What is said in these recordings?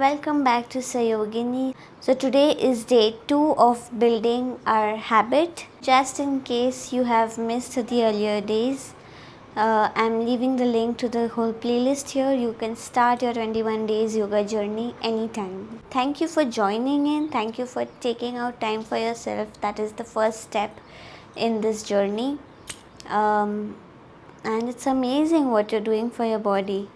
welcome back to Sayogini. So today is day 2 of building our habit. Just in case you have missed the earlier days, I'm leaving the link to the whole playlist here. You can start your 21 days yoga journey anytime. Thank you for joining in. Thank you for taking out time for yourself. That is the first step in this journey. And it's amazing what you're doing for your body.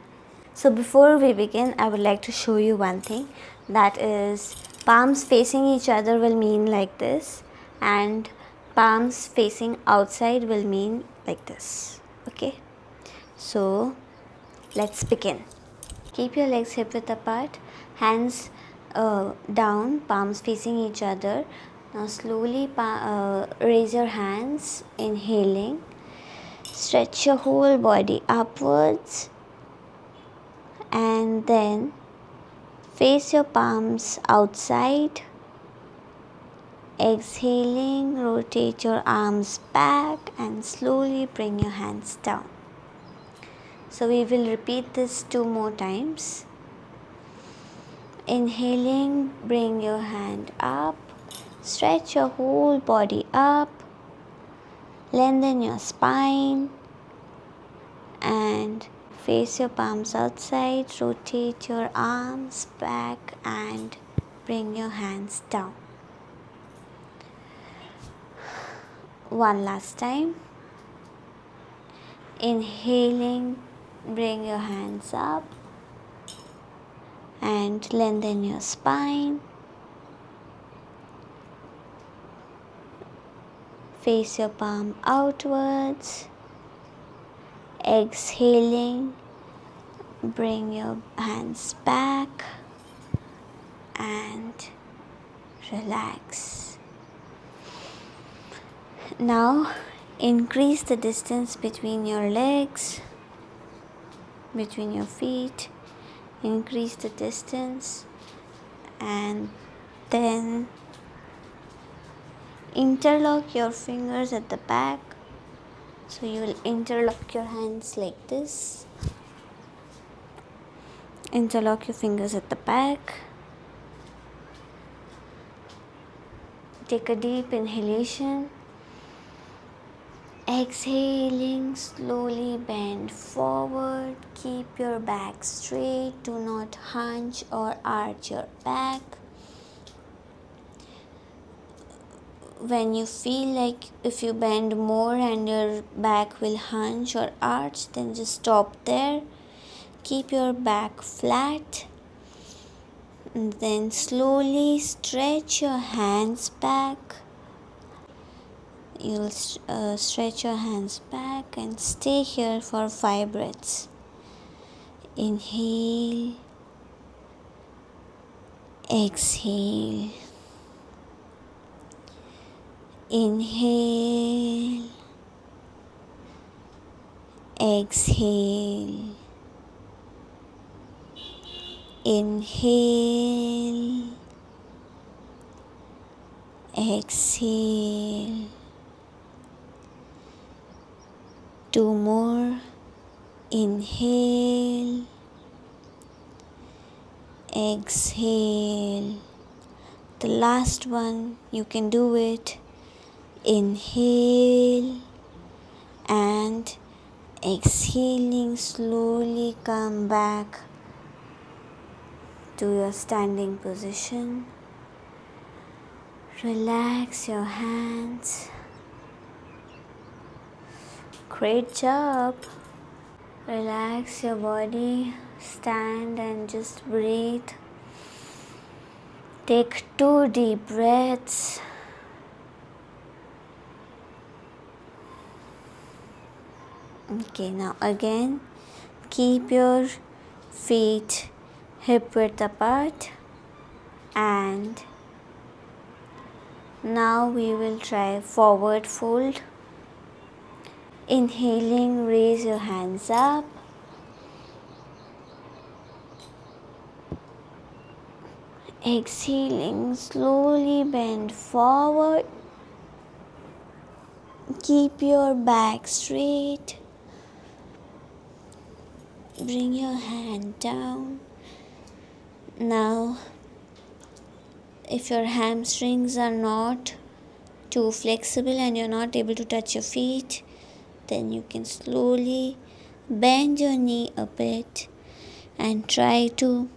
So before we begin, I would like to show you one thing, that is palms facing each other will mean like this, and palms facing outside will mean like this. Okay, so let's begin. Keep your legs hip width apart, hands down, palms facing each other. Now slowly raise your hands, inhaling. Stretch your whole body upwards, and then face your palms outside. Exhaling, rotate your arms back and slowly bring your hands down. So we will repeat this 2 more times. Inhaling, bring your hand up, stretch your whole body up, lengthen your spine, and face your palms outside, rotate your arms back and bring your hands down. One last time. Inhaling, bring your hands up and lengthen your spine. Face your palm outwards. Exhaling, bring your hands back and relax. Now increase the distance between your legs, between your feet. Increase the distance and then interlock your fingers at the back. So you will interlock your hands like this. Interlock your fingers at the back. Take a deep inhalation. Exhaling, slowly bend forward. Keep your back straight. Do not hunch or arch your back. When you feel like if you bend more and your back will hunch or arch, then just stop there. Keep your back flat. And then slowly stretch your hands back. You'll stretch your hands back and stay here for 5 breaths. Inhale, exhale. Inhale, exhale. Inhale, exhale. 2 more. Inhale, exhale. The last one, you can do it. Inhale and exhaling, slowly come back to your standing position. Relax your hands. Great job. Relax your body. Stand and just breathe. Take 2 deep breaths. Okay, now again, keep your feet hip width apart, and now we will try forward fold. Inhaling, raise your hands up. Exhaling, slowly bend forward. Keep your back straight. Bring your hand down. Now, if your hamstrings are not too flexible and you're not able to touch your feet, then you can slowly bend your knee a bit and try to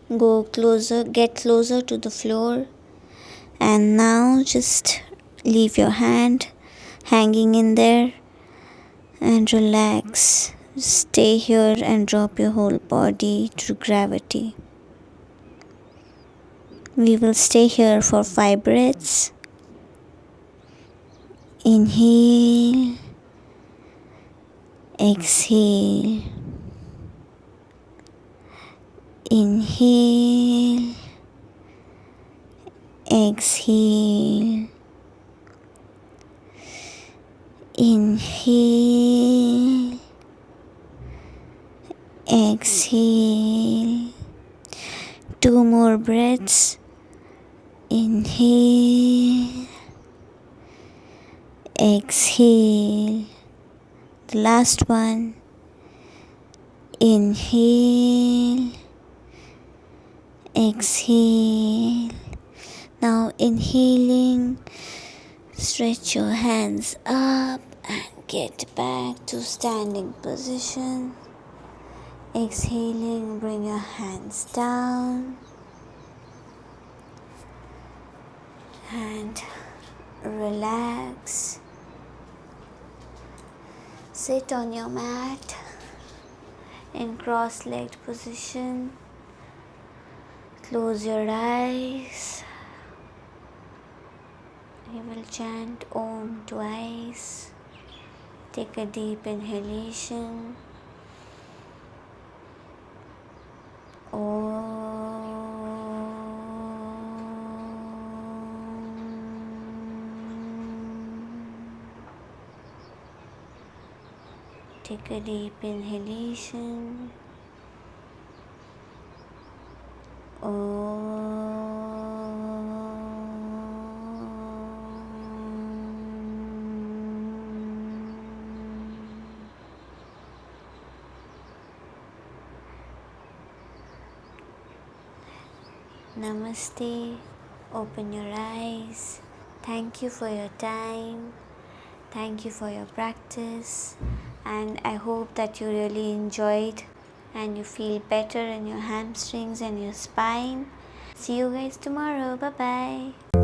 get closer to the floor. And now just leave your hand hanging in there and relax. Stay here and drop your whole body to gravity. We will stay here for 5 breaths. Inhale, exhale. Inhale, exhale. Inhale, exhale. 2 more breaths. Inhale, exhale. The last one. Inhale, exhale. Now inhaling, stretch your hands up and get back to standing position. Exhaling, bring your hands down and relax. Sit on your mat in cross-legged position. Close your eyes. We will chant Om twice. Take a deep inhalation. Take a deep inhalation. Namaste. Open your eyes. Thank you for your time. Thank you for your practice. And I hope that you really enjoyed and you feel better in your hamstrings and your spine. See you guys tomorrow. Bye bye.